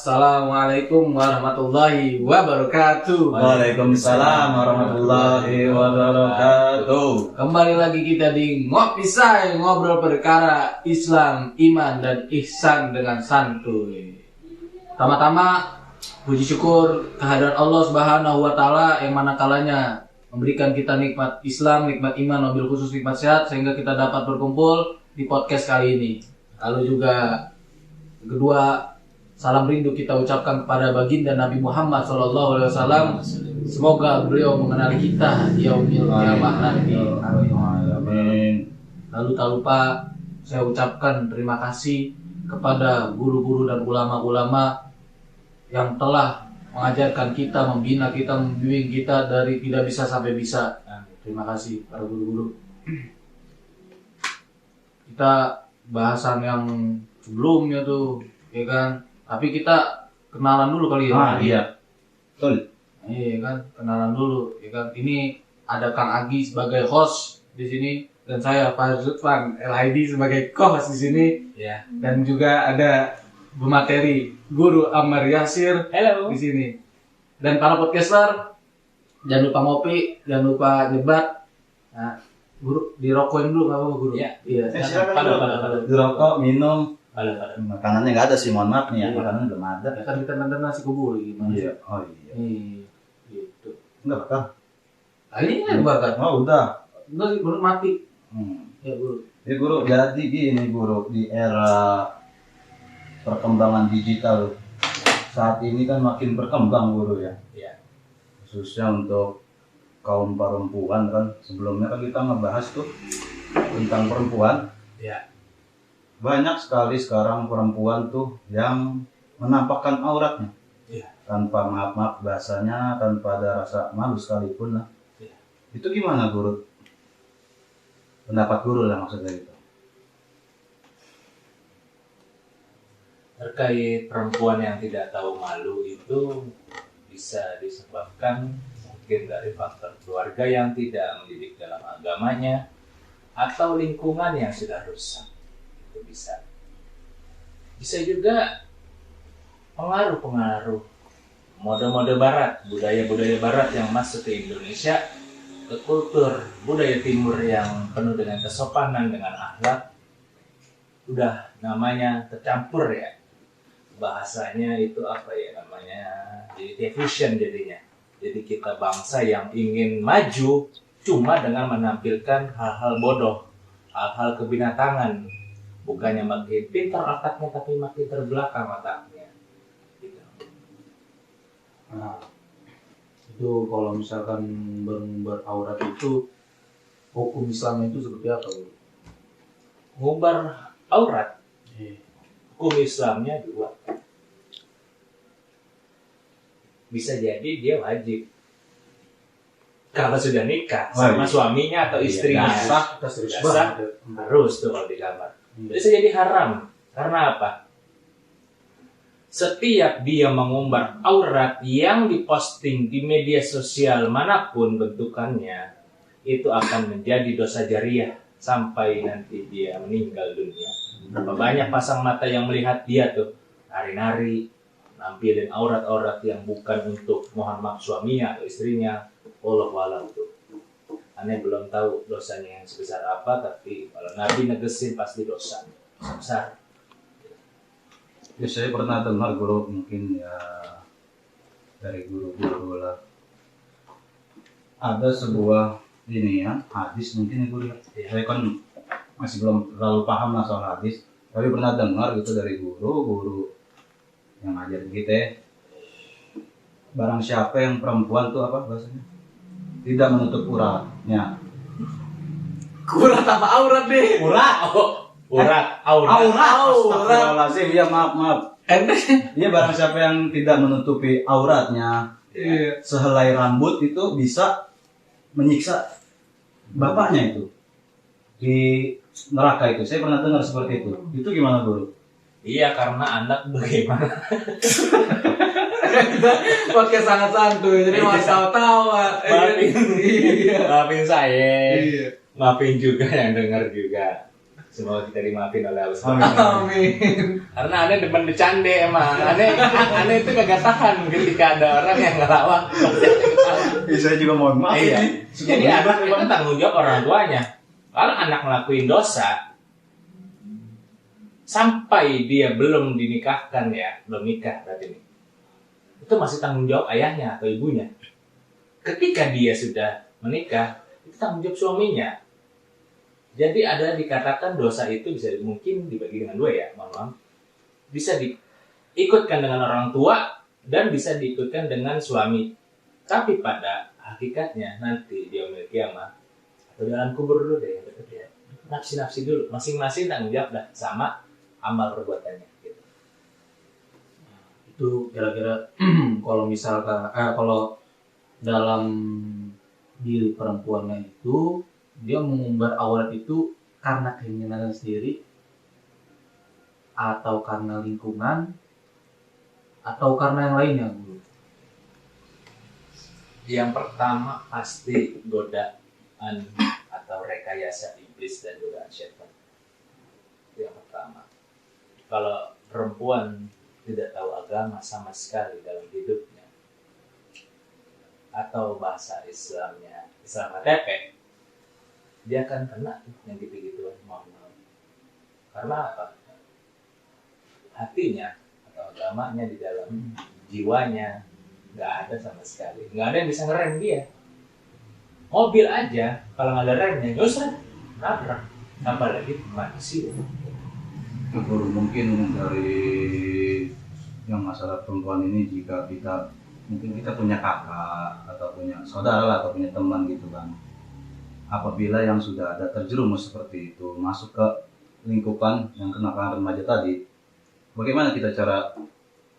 Assalamualaikum warahmatullahi wabarakatuh. Waalaikumsalam warahmatullahi wabarakatuh. Kembali lagi kita di Ngopi Say, ngobrol perkara Islam, iman dan ihsan dengan santuy. Tama-tama puji syukur kehadiran Allah Subhanahu wa taala yang mana kalanya memberikan kita nikmat Islam, nikmat iman, wabil khusus nikmat sehat sehingga kita dapat berkumpul di podcast kali ini. Lalu juga kedua, salam rindu kita ucapkan kepada baginda Nabi Muhammad SAW. Semoga beliau mengenali kita di yaumil qiyamah nanti. Amin. Lalu tak lupa saya ucapkan terima kasih kepada guru-guru dan ulama-ulama yang telah mengajarkan kita, membina kita, membimbing kita dari tidak bisa sampai bisa. Terima kasih para guru-guru. Kita bahasan yang sebelumnya tuh, ya kan? Tapi kita kenalan dulu kali ya. Iya. Betul. Iya kan, kenalan dulu, ya kan? Ini ada Kang Agi sebagai host di sini dan saya Pak Zutfan LID sebagai co-host di sini. Ya. Dan juga ada pemateri Guru Ammar Yasir di sini. Dan para podcaster jangan lupa ngopi, jangan lupa nyebat. Nah, Guru dirokokin dulu nggak apa-apa Guru? Iya. Pada. Dirokok, minum. Pada. Makanannya nggak ada sih, mohon maaf nih ya. Iya. Makanan belum ada. Ya kan kita nonton nasi kubur gimana? Iya. Oh iya. Gitu. Enggak bakal. Ini kan bakar. Oh udah. Enggak sih, Guru mati. Ya Guru. Ya guru, jadi gini guru, di era perkembangan digital saat ini kan makin berkembang guru ya. Iya. Khususnya untuk kaum perempuan kan, sebelumnya kan kita ngebahas tuh tentang perempuan. Iya. Banyak sekali sekarang perempuan tuh yang menampakkan auratnya. Iya. Tanpa maaf bahasanya, tanpa ada rasa malu sekalipun lah. Iya. Itu gimana guru? Pendapat guru lah maksudnya itu. Terkait perempuan yang tidak tahu malu itu bisa disebabkan mungkin dari faktor keluarga yang tidak mendidik dalam agamanya atau lingkungan yang sudah rusak. Itu bisa. Bisa juga pengaruh mode-mode barat, budaya-budaya barat yang masuk ke Indonesia, ke kultur budaya timur yang penuh dengan kesopanan, dengan akhlak, udah namanya tercampur ya. Bahasanya itu apa ya namanya, jadi fusion jadinya. Jadi kita bangsa yang ingin maju cuma dengan menampilkan hal-hal bodoh, hal-hal kebinatangan, bukannya makin pintar otaknya tapi makin terbelakang otaknya gitu. Nah, itu kalau misalkan beraurat itu hukum Islam itu seperti apa, Guru? Ngumbar aurat, hukum Islamnya dua. Bisa jadi dia wajib kalau sudah nikah sama suaminya atau istrinya. Sah, kita serius Sah, banget. harus tuh kalau di kamar. Bisa jadi haram. Karena apa? Setiap dia mengumbar aurat yang diposting di media sosial manapun bentukannya, itu akan menjadi dosa jariah sampai nanti dia meninggal dunia. Berapa banyak pasang mata yang melihat dia tuh nari-nari, nampilin aurat-aurat yang bukan untuk mohon maaf suaminya atau istrinya. Wallahu a'lam tuh. Aneh belum tahu dosanya yang sebesar apa, tapi kalau Nabi negesin pasti dosa besar. Ya, saya pernah dengar guru, mungkin ya dari guru-guru lah. Ada sebuah ini ya, hadis mungkin ya guru. Saya kan masih belum terlalu paham lah soal hadis, tapi pernah dengar gitu dari guru yang ngajar kita. Barang siapa yang perempuan tuh apa bahasanya? Tidak menutup uratnya. Urat apa aurat deh? Aurat. Astagfirullahaladzim, ya maaf. Iya, barang siapa yang tidak menutupi auratnya, sehelai rambut itu bisa menyiksa bapaknya itu di neraka itu. Saya pernah dengar seperti itu. Itu gimana guru? Iya, karena anak bagaimana? Kita podcast sangat santuy, jadi mau tahu-tawa. Maafin saya. Maafin juga yang dengar juga. Semoga kita dimaafin oleh Allah SWT. Amin. Karena aneh demen bercanda emang. Aneh itu kagak tahan ketika ada orang yang ngelawak. Saya juga mohon maaf. Iya. Jadi anak itu tanggung jawab orang tuanya. Kalau anak ngelakuin dosa sampai dia belum dinikahkan ya, belum nikah berarti ini. Itu masih tanggung jawab ayahnya atau ibunya. Ketika dia sudah menikah, itu tanggung jawab suaminya. Jadi ada dikatakan dosa itu bisa mungkin dibagi dengan dua ya, mohon maaf. Bisa diikutkan dengan orang tua dan bisa diikutkan dengan suami. Tapi pada hakikatnya nanti dia memiliki kiamat atau dalam kubur dulu deh yang deket ya. Nafsi-nafsi dulu, masing-masing tanggung jawab dah sama amal perbuatannya. Gitu. Itu kira-kira kalau misalkan kalau dalam diri perempuannya itu dia mengumbar aurat itu karena keinginan sendiri atau karena lingkungan atau karena yang lainnya, Bu? Yang pertama pasti godaan atau rekayasa iblis dan godaan syaitan. Itu yang pertama. Kalau perempuan tidak tahu agama sama sekali dalam hidupnya atau bahasa Islamnya Islam KTP, dia akan kena yang gitu-gituan, mohon maaf. Karena apa? Hatinya atau agamanya di dalam jiwanya nggak ada sama sekali, nggak ada yang bisa ngerem dia. Mobil aja kalau nggak ada remnya nggak usah nabrak, apalagi manusia. Guru, mungkin dari yang masalah perempuan ini, jika kita mungkin kita punya kakak atau punya saudara lah, atau punya teman gitu kan, apabila yang sudah ada terjerumus seperti itu masuk ke lingkupan yang kenakalan remaja tadi, bagaimana kita cara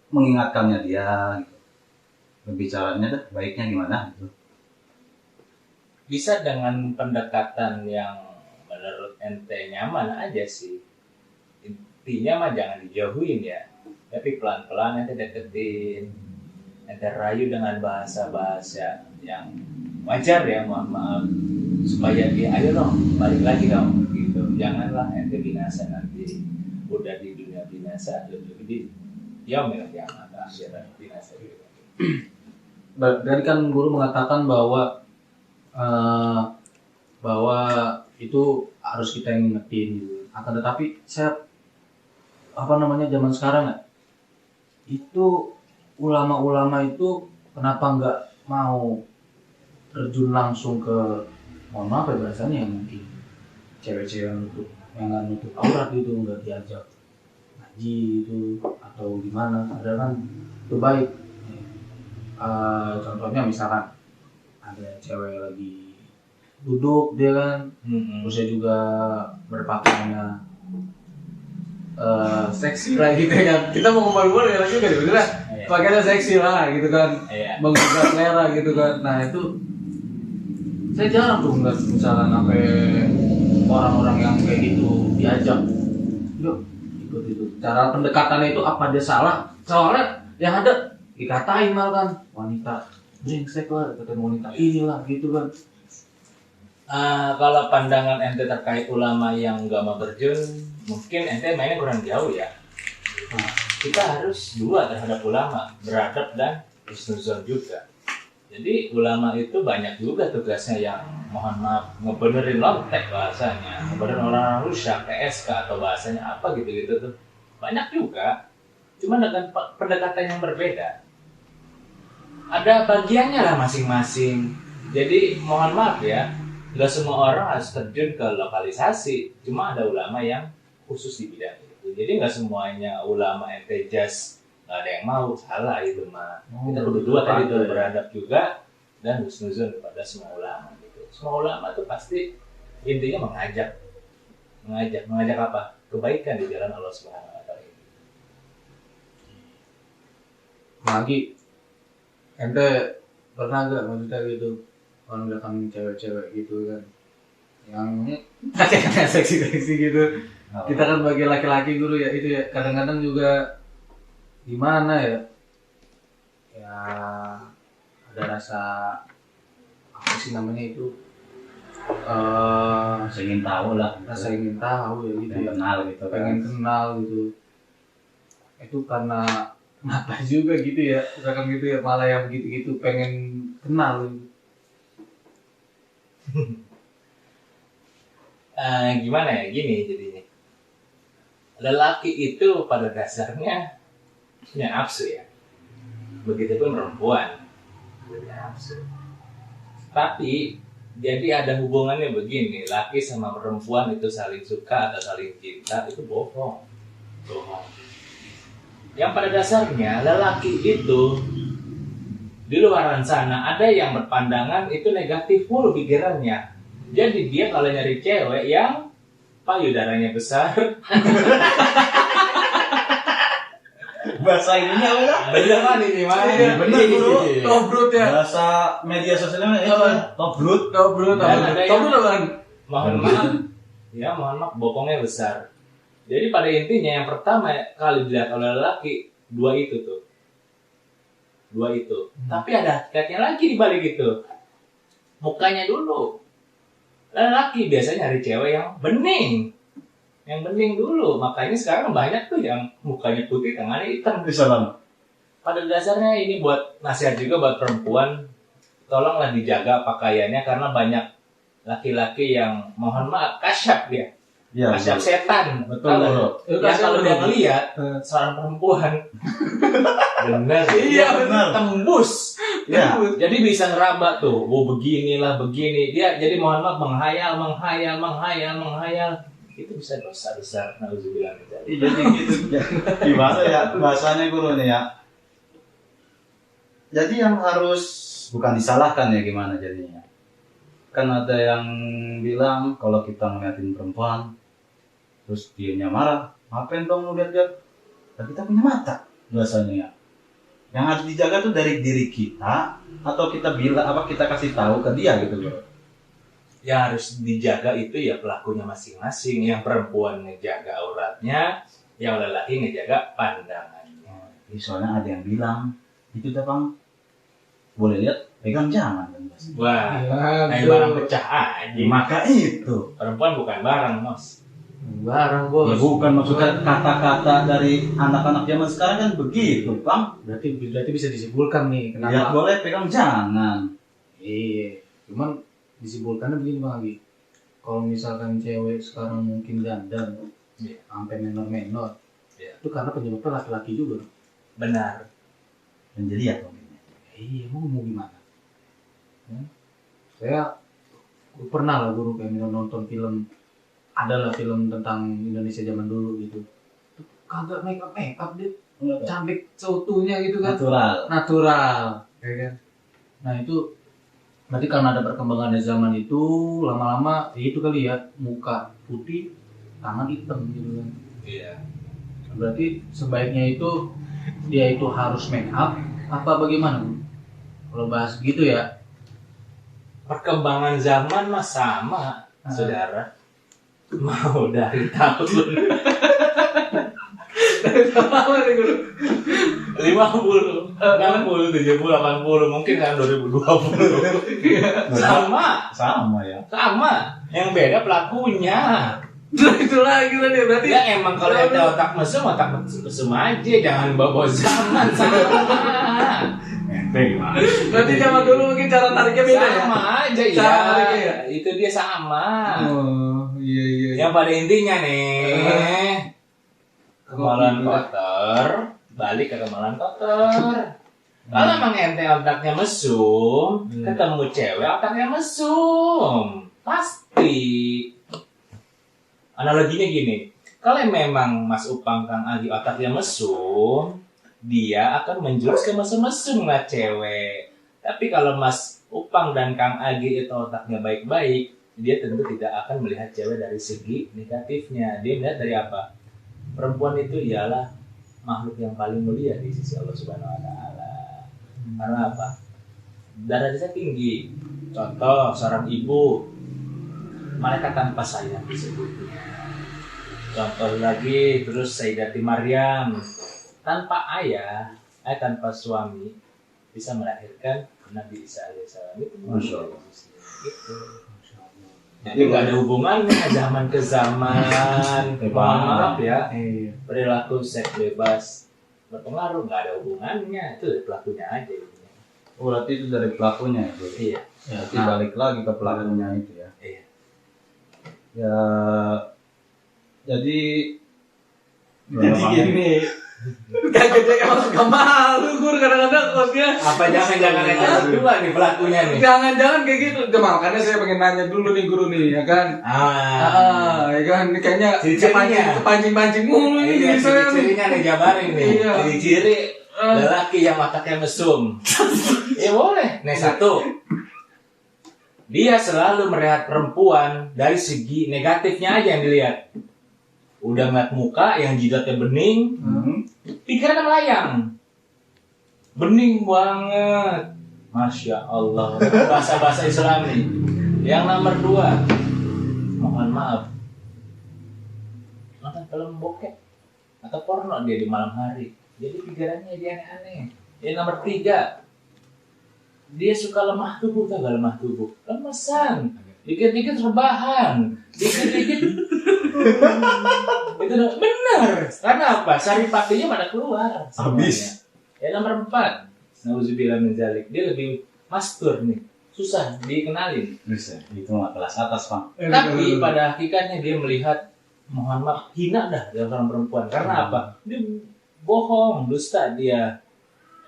mengingatkannya dia gitu? Berbicaranya dah baiknya gimana gitu? Bisa dengan pendekatan yang menurut ente nyaman aja sih. Intinya mah jangan dijauhin ya, tapi pelan-pelan ente deketin, ente rayu dengan bahasa-bahasa yang wajar ya, mohon maaf, supaya dia ayo dong balik lagi dong gitu. Janganlah ente binasa nanti, udah di dunia binasa lebih di yaumil kiamat akhirat binasa gitu. Dari kan guru mengatakan bahwa itu harus kita ingetin gitu. Akan tetapi saya zaman sekarang ya, itu ulama-ulama itu kenapa nggak mau terjun langsung ke, mohon maaf ya bahasanya, yang mungkin cewek-cewek yang nggak nutup aurat gitu, nggak diajak ngaji itu atau gimana, ada kan itu baik. Contohnya misalkan ada cewek lagi duduk dia kan, terus dia juga berpakaiannya seksi lah gitu kan, kita mau ngomong ya lagi juga bener pakaiannya seksi lah gitu kan, menggugah selera gitu kan. Nah itu saya jarang tuh ngeliat misalkan sampai orang-orang yang kayak gitu diajak, yuk ikut itu. Cara pendekatannya itu apa dia salah? Soalnya yang ada dikatain malah kan, wanita brengsek lah, dikatain wanita inilah gitu kan. Kalau pandangan ente terkait ulama yang gak mau terjun, mungkin ente mainnya kurang jauh ya. Kita harus dua terhadap ulama, beradab dan husnuzon juga. Jadi ulama itu banyak juga tugasnya yang, mohon maaf, ngebenerin lontek bahasanya, ngebenerin orang rusak, PSK atau bahasanya apa gitu-gitu tuh. Banyak juga, cuma dengan pendekatan yang berbeda. Ada bagiannya lah masing-masing. Jadi mohon maaf ya, nggak semua orang harus terjun ke lokalisasi. Cuma ada ulama yang khusus di bidang itu. Jadi nggak semuanya ulama ente just nggak ada yang mau, salah itu mah. Kita berdua tadi tuh beradab juga dan husnuzon kepada semua ulama gitu. Semua ulama tuh pasti intinya mengajak apa? Kebaikan di jalan Allah Subhanahu wa taala. Lagi ente pernah gak maksudnya gitu orang belakang cewek-cewek gitu kan yang kacanya seksi-seksi gitu. Kita kan bagi laki-laki dulu ya, itu ya kadang-kadang juga gimana ya, ya ada rasa apa sih namanya itu, Saya ingin tahu lah. rasa ingin tahu ya gitu Pengen ya. kenal gitu kan. Pengen kenal gitu. Itu karena kenapa juga gitu ya, misalkan gitu ya, malah yang begitu-gitu pengen kenal gitu. Gimana ya, gini jadinya. Lelaki itu pada dasarnya punya nafsu ya. Begitupun perempuan punya nafsu. Tapi jadi ada hubungannya begini, laki sama perempuan itu saling suka atau saling cinta, itu bohong. Bohong. Yang pada dasarnya lelaki itu di luar sana ada yang berpandangan itu negatif mulu pikirannya. Jadi dia kalau nyari cewek yang payudaranya besar, Bahasa ininya apa ya? beneran ini mah. Iya, bener, Bro. Tobrut ya. Bahasa media sosialnya itu tobrut. Tobrut, Dan ada yang- tobrut apaan? Mohon maaf, ya mohon maaf, bokongnya besar. Jadi pada intinya yang pertama kali dilihat oleh lelaki dua itu tuh, dua itu. Tapi ada hakikatnya lagi di balik itu, mukanya dulu. Lelaki biasanya nyari cewek yang bening dulu. Makanya sekarang banyak tuh yang mukanya putih, tangannya hitam. Salam. Pada dasarnya ini buat nasihat juga buat perempuan, tolonglah dijaga pakaiannya karena banyak laki-laki yang mohon maaf kasyaf dia. Iya. Kasyaf setan. Betul, Tahu Bro. nggak? Itu Ya kasyaf kalau betul. dia ngeliat Eh. seorang perempuan bener. Iya, benar. Tembus. Iya. Jadi bisa ngeraba tuh, beginilah begini. Dia jadi mohon maaf menghayal. Itu bisa dosa besar. Nauzubillah min dzalik. Jadi gitu. Gimana ya bahasanya guru nih ya? Jadi yang harus bukan disalahkan ya gimana jadinya. Kan ada yang bilang kalau kita ngeliatin perempuan terus dianya marah, ngapain dong lu lihat-lihat? Dan kita punya mata bahasanya ya. Yang harus dijaga tuh dari diri kita atau kita bilang apa kita kasih tahu ke dia gitu bro. Yang harus dijaga itu ya pelakunya masing-masing. Yang perempuan ngejaga auratnya, yang lelaki ngejaga pandangannya. Soalnya ada yang bilang itu dah bang boleh lihat pegang jangan kan Bos. Wah, Ya, kayak tuh. barang pecah aja. Maka itu Perempuan bukan barang, Mos. Barang ya bos. bukan maksudnya kata-kata dari anak-anak zaman sekarang kan begitu bang. Berarti bisa disimpulkan nih Lihat kenapa? boleh pegang jangan. Iya. Cuman disimpulkannya begini Bang Agi. Kalau misalkan cewek sekarang mungkin dandan, Iya. sampai menor-menor, Iya. itu karena penyebabnya laki-laki juga. Benar. Dan jadi ya mungkin. Iya, mau gimana? Saya pernah lah guru kayak nonton film, adalah film tentang Indonesia zaman dulu gitu. Kagak make up dia, cantik seutuhnya gitu kan. Natural, ya kan. Nah itu berarti karena ada perkembangan dari zaman itu, lama-lama ya itu kali ya, muka putih, tangan hitam gitu kan. Iya. Berarti sebaiknya itu dia itu harus make up apa bagaimana Bu? Kalau bahas gitu ya. Perkembangan zaman mah sama, saudara. Mau dari tahun 50, 60, 70, 80, mungkin kan 2020. Sama ya. Sama. Yang beda pelakunya. Itu lagi lah dia berarti. Ya emang kalau ada otak mesum aja, jangan bawa zaman sama. Gimana? Berarti zaman dulu mungkin cara tariknya beda ya. Sama aja ya. Cara tariknya ya? Itu dia sama. Oh, iya. Yang pada intinya nih, kemaluan kotor, balik ke kemaluan kotor. Kalau emang ente otaknya mesum, ketemu cewek otaknya mesum, pasti. Analoginya gini, kalau memang Mas Upang Kang Agi otaknya mesum, dia akan menjurus ke mesum-mesum lah cewek. Tapi kalau Mas Upang dan Kang Agi itu otaknya baik-baik, dia tentu tidak akan melihat cewek dari segi negatifnya. Dia melihat dari apa? Perempuan itu ialah makhluk yang paling mulia di sisi Allah Subhanahu wa taala. Karena apa? Darajatnya tinggi. Contoh seorang ibu, malaikat tanpa sayang disebutnya. Contoh lagi terus Sayyidati Maryam, tanpa ayah, tanpa suami bisa melahirkan Nabi Isa alaihissalam. Itu Masya Allah. Gitu. Jadi nggak ada hubungannya zaman ke zaman. Mohon maaf ya, Iya. perilaku seks bebas berpengaruh, nggak ada hubungannya, itu dari pelakunya aja. Oh, berarti itu dari pelakunya ya, Bro? Iya. Berarti balik lagi ke pelakunya itu ya. Iya. Ya, jadi Gini. Kagak emang suka malu gue kadang-kadang maksudnya. Apa jangan-jangan yang kedua nih pelakunya nih? Jangan-jangan kayak gitu. Makanya saya pengen nanya dulu nih guru nih, ya kan? Ya kan, ini kayaknya Ciri-cirinya. kepancing mulu ini Iya, jadi saya. ciri-cirinya nih jabarin nih. Iya. Ciri-ciri lelaki yang matanya mesum. Ya boleh. Nih satu. Dia selalu melihat perempuan dari segi negatifnya aja yang dilihat. Udah ngeliat muka yang jidatnya bening, pikirannya melayang. Bening banget. Masya Allah. Bahasa-bahasa Islam nih. Yang nomor 2. Mohon maaf. Nonton film bokep atau porno dia di malam hari. Jadi pikirannya dia aneh-aneh. Yang nomor 3. Dia suka lemah tubuh, gak lemah tubuh. Lemesan. Dikit-dikit rebahan. Dikit-dikit itu benar. Karena apa? Sari pakainya pada keluar. Habis. Ya nomor 4. Nauzubillah min dzalik. Dia lebih mastur nih. Susah dikenalin. Bisa. Itu mah kelas atas, Pak. Tapi pada hakikatnya dia melihat, mohon maaf, hina dah dari seorang perempuan. Karena apa? Dia bohong, dusta dia.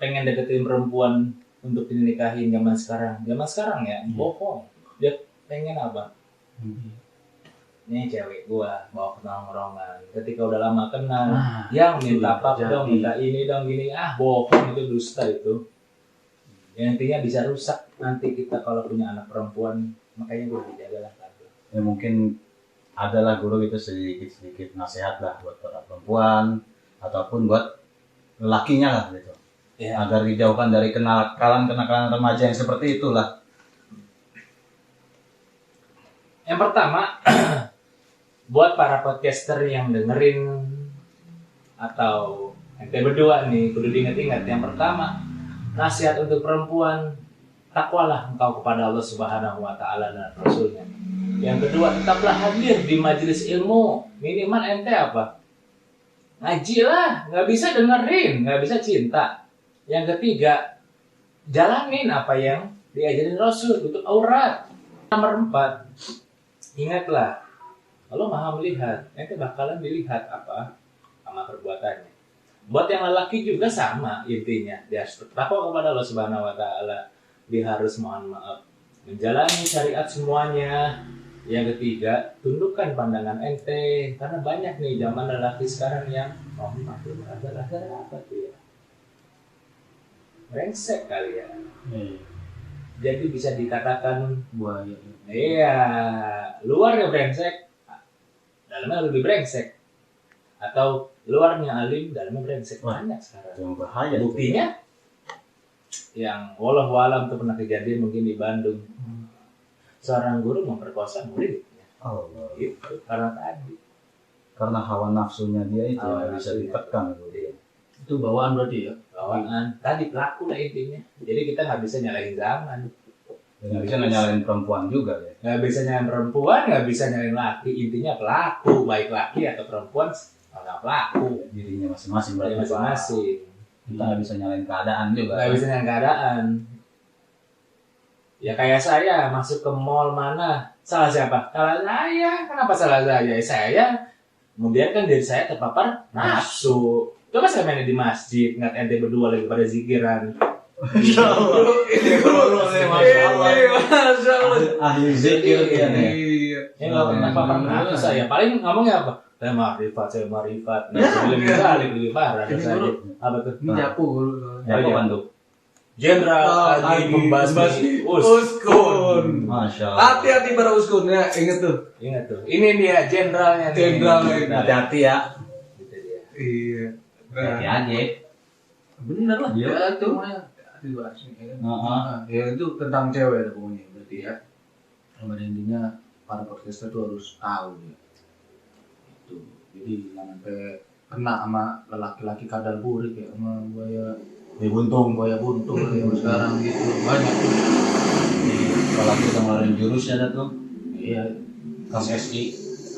Pengen deketin perempuan untuk dinikahin zaman sekarang. Zaman sekarang ya, bohong. Dia pengen apa? Ini cewek gua bawa ke nongkrongan. Ketika udah lama kenal, yang minta pap dong, minta ini dong, gini. Bohong, itu dusta itu. Yang intinya bisa rusak nanti kita kalau punya anak perempuan. Makanya gua dijagalah. Ya mungkin adalah guru itu sedikit nasihat lah buat para perempuan ataupun buat lelakinya lah gitu. Ya. Agar dijauhkan dari kenakalan remaja yang seperti itulah. Yang pertama, buat para podcaster yang dengerin atau ente berdua nih, kudu diingat-ingat. Yang pertama, nasihat untuk perempuan, takwalah engkau kepada Allah Subhanahu wa taala dan Rasulnya. Yang kedua, tetaplah hadir di majelis ilmu. Minimal ente apa? Ngaji lah, nggak bisa dengerin, nggak bisa cinta. Yang ketiga, jalanin apa yang diajarin Rasul, tutup aurat. Nomor 4, ingatlah, Allah Maha melihat, ente bakalan dilihat apa sama perbuatannya. Buat yang lelaki juga sama intinya, dia harus bertakwa kepada Allah Subhanahu wa taala. Dia harus mohon maaf, menjalani syariat semuanya. Yang ketiga, tundukkan pandangan ente, karena banyak nih zaman lelaki sekarang yang mohon maaf, ada apa tuh ya? Brengsek kali ya. Jadi bisa dikatakan Buaya. iya, luarnya brengsek, dalamnya lebih brengsek. Atau luarnya alim, dalamnya brengsek. Banyak sekarang. Yang bahaya. Buktinya, yang walau alam tuh pernah kejadian mungkin di Bandung. Seorang guru memperkosa muridnya. Allah. Itu karena tadi. Karena hawa nafsunya dia itu Hawa nggak bisa nafsunya. ditekan. Gitu. Iya. Itu bawaan berarti ya? Bawaan. Tadi pelaku lah intinya. Jadi kita nggak bisa nyalahin zaman. Dan nggak bisa nyalain perempuan juga ya. Nggak bisa nyalain perempuan, nggak bisa nyalain laki. Intinya pelaku, baik laki atau perempuan, nggak pelaku. Dirinya masing-masing Dari berarti. masing-masing. Kita nggak bisa nyalain keadaan juga. Nggak bisa nyalain keadaan. Ya kayak saya masuk ke mall mana, salah siapa? Salah saya. Kenapa salah saya? Saya membiarkan diri saya terpapar nafsu. Coba saya main di masjid, ngeliat ente berdua lagi pada zikiran. Masya Allah. Ahli zikir dia nih. Iya. Ya nggak pernah terpapar nafsu saya. Paling ngomongnya apa? Saya marifat. Nah, lebih parah. Ini Saya. dulu. Apa tuh? Ini nyapu dulu. Ya, iya. apaan tuh? Jenderal lagi membasmi Uskun. Masya Allah. Hati-hati para uskun ya, inget tuh. Ingat tuh. Ini dia jenderalnya nih. Jenderalnya ini. Hati-hati ya. Gitu dia. Iya. Hati aja. Bener lah. Iya. Ya itu mah. Dibahas nih. Ya. Heeh. Ya itu tentang cewek ya, pokoknya berarti ya. Pada intinya para podcaster tuh harus tahu ya. Itu. Jadi jangan sampai kena sama lelaki-laki kadal burik ya, sama buaya buntung ya sekarang gitu banyak tuh. Kalau kita ngeluarin jurusnya ada tuh. Iya, Kang SI.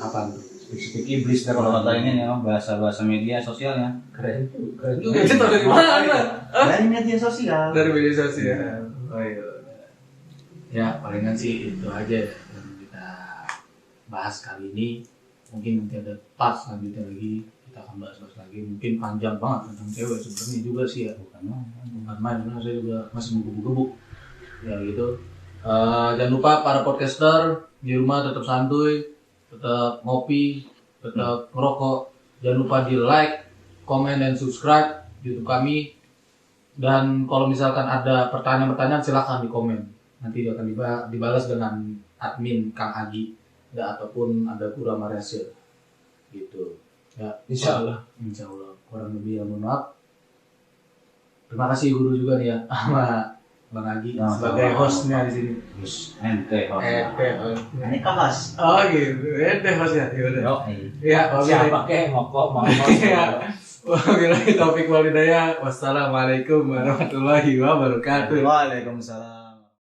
apa tuh? Speak iblis dan Kalau kata ini ya bahasa media sosialnya. keren Juga itu dari mana? Dari media sosial. Dari media sosial. Oh iya. Ya palingan sih itu aja yang kita bahas kali ini. Mungkin nanti ada part selanjutnya lagi kita akan bahas lagi. Mungkin panjang banget tentang cewek sebenarnya juga sih ya. Bukan main, karena saya juga masih menggebu-gebu. Ya gitu. Jangan lupa para podcaster di rumah tetap santuy, tetap ngopi, tetap ngerokok. Jangan lupa di like, komen, dan subscribe YouTube kami. Dan kalau misalkan ada pertanyaan-pertanyaan silahkan di komen. Nanti dia akan dibalas dengan admin Kang Agi ataupun ada Pura Malaysia gitu. Ya, Insya Allah. Insya Allah. Kurang lebih ya mohon maaf. Terima kasih guru juga nih ya sama Bang Agi sebagai hostnya di sini. Ente host. Host. Ini kahas. Oh gitu, hostnya. Yaudah. Yo. Ya, Siapa kek ngokok mau Iya. Wabillahi taufiq walhidayah. Wassalamualaikum warahmatullahi wabarakatuh. Waalaikumsalam.